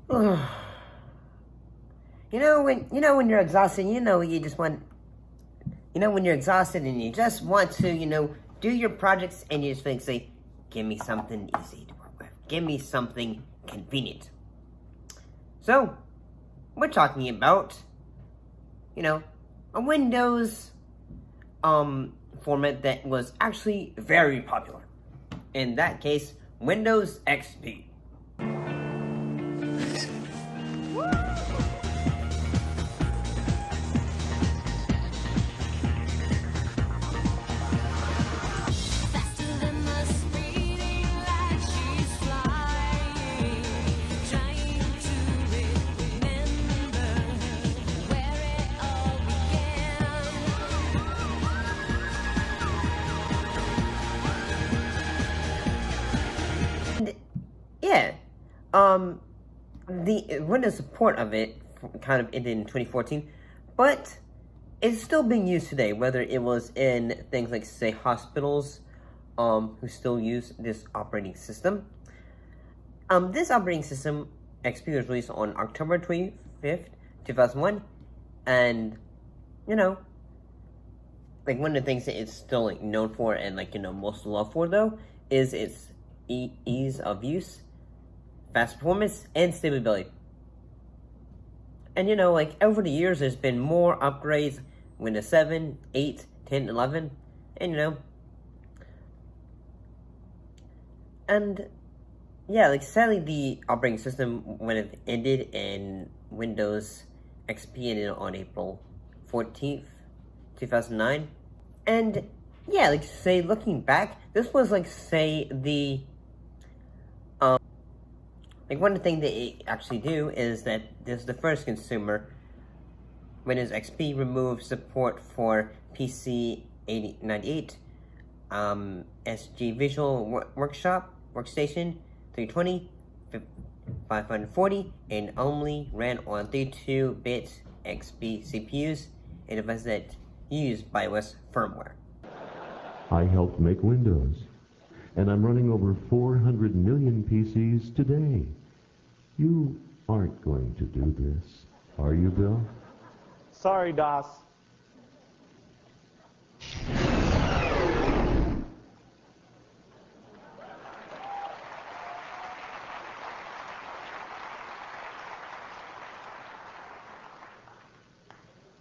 when you're exhausted, you just want, when you're exhausted and you just want to, do your projects and you just think, say, give me something easy to work with. Give me something convenient. So, we're talking about, a Windows format that was actually very popular. In that case, Windows XP. Yeah, the Windows support of it kind of ended in 2014, but it's still being used today, whether it was in things like, say, hospitals, who still use this operating system. This operating system, XP, was released on October 25th, 2001, and, one of the things that it's still, known for and, most loved for, though, is its ease of use, fast performance, and stability. And over the years, there's been more upgrades, Windows 7, 8, 10, 11, and and yeah, sadly the operating system, when it ended, and Windows XP ended on April 14th, 2009, and yeah, say, looking back, this was, say, the one of the things that it actually do is that this is the first consumer Windows XP removed support for PC 8098, SG Visual Workshop Workstation 320, 540, and only ran on 32-bit XP CPUs and devices that use BIOS firmware. I helped make Windows, and I'm running over 400 million PCs today. You aren't going to do this, are you, Bill? Sorry, DOS.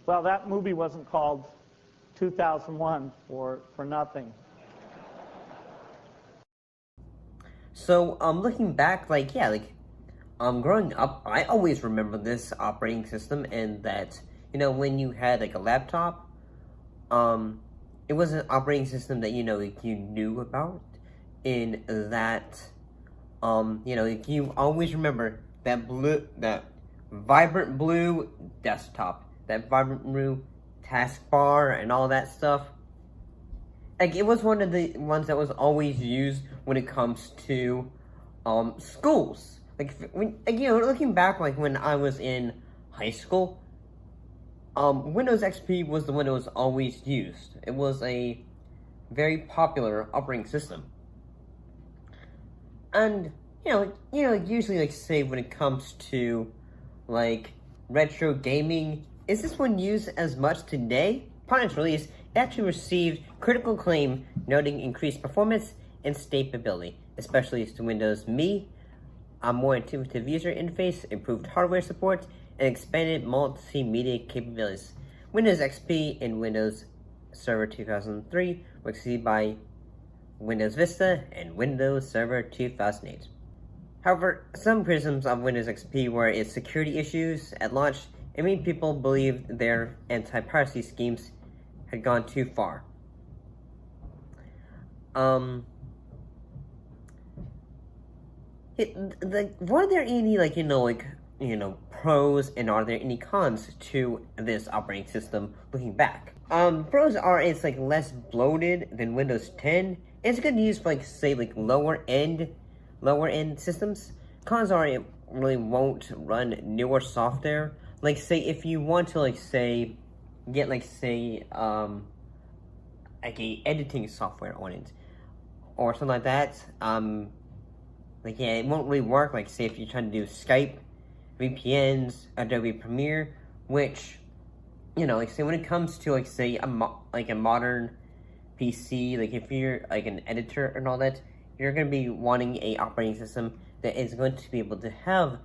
Well, that movie wasn't called 2001 for nothing. So, looking back, growing up, I always remember this operating system, and that, when you had, a laptop, it was an operating system that, you knew about, in that, you always remember that vibrant blue desktop, that vibrant blue taskbar, and all that stuff. It was one of the ones that was always used when it comes to, schools. Looking back, when I was in high school, Windows XP was the one that was always used. It was a very popular operating system. And, usually, say, when it comes to, retro gaming, is this one used as much today? Upon its release, it actually received critical acclaim, noting increased performance and stability, especially to Windows Me, a more intuitive user interface, improved hardware support, and expanded multimedia capabilities. Windows XP and Windows Server 2003 were succeeded by Windows Vista and Windows Server 2008. However, some criticisms of Windows XP were its security issues at launch, and many people believed their anti-piracy schemes had gone too far. Were there any, pros, and are there any cons to this operating system looking back? Pros are it's, less bloated than Windows 10. It's good to use for, say, lower end systems. Cons are it really won't run newer software. Say, if you want to, get, a editing software on it, or something like that, it won't really work. Say, if you're trying to do Skype, VPNs, Adobe Premiere, which, you know, like say when it comes to like say a modern PC, like if you're like an editor and all that, you're going to be wanting a operating system that is going to be able to have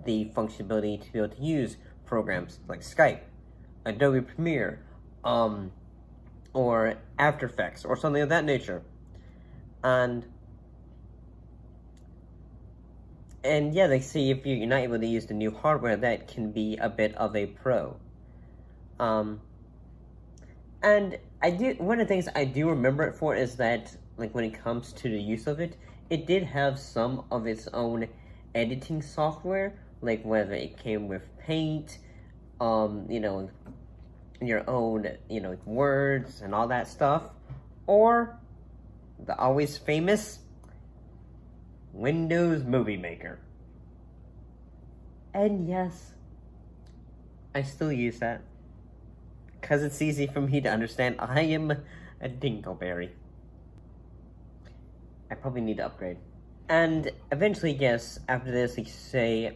the functionality to be able to use programs like Skype, Adobe Premiere, or After Effects, or something of that nature. And yeah, like see if you're not able to use the new hardware, that can be a bit of a pro. And one of the things I do remember it for is that, like, when it comes to the use of it, it did have some of its own editing software, like whether it came with Paint, you know, your own, you know, words and all that stuff, or the always famous Windows Movie Maker. And yes, I still use that, because it's easy for me to understand. I am a dingleberry. I probably need to upgrade. And eventually, yes, after this, like say,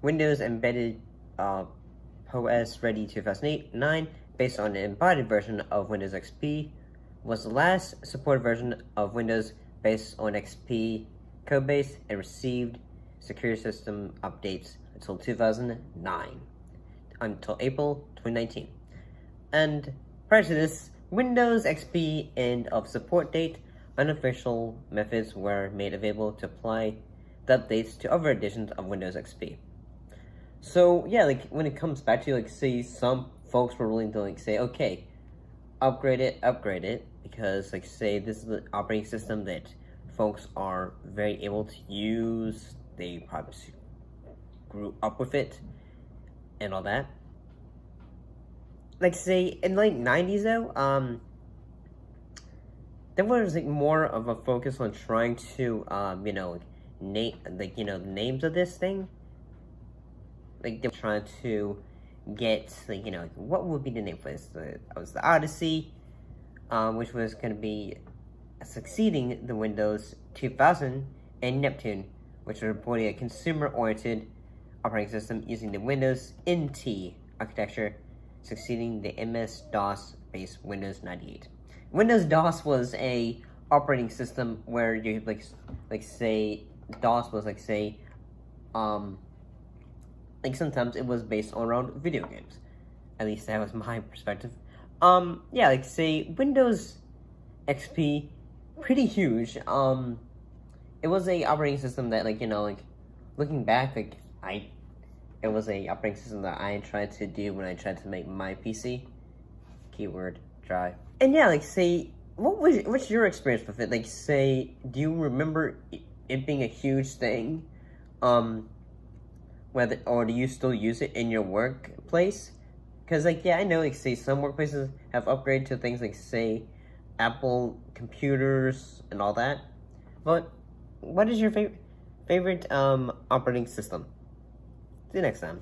Windows Embedded OS Ready 2009, based on an embodied version of Windows XP, was the last supported version of Windows based on XP codebase and received security system updates until 2009, until April 2019. And prior to this, Windows XP end of support date, unofficial methods were made available to apply the updates to other editions of Windows XP. So yeah, like when it comes back to like say some folks were willing to like say, okay, upgrade it, because like say this is the operating system that folks are very able to use, they probably grew up with it and all that. Like say in like 90s though, there was like more of a focus on trying to you know, name like, you know, the names of this thing. Like they were trying to get like, you know, what would be the name for this? It was the Odyssey, which was going to be succeeding the Windows 2000, and Neptune, which was reporting a consumer-oriented operating system using the Windows NT architecture, succeeding the MS-DOS-based Windows 98. Windows DOS was a operating system where you like say DOS was like say like sometimes it was based on around video games. At least that was my perspective. Yeah, like say Windows XP, pretty huge. It was a operating system that, like, you know, like looking back, like it was a operating system that I tried to do when I tried to make my PC. Keyword try. And yeah, like say, what's your experience with it? Like say, do you remember it being a huge thing? Whether, or do you still use it in your workplace? Because like yeah, I know like say some workplaces have upgraded to things like say Apple computers and all that. But what is your favorite operating system? See you next time.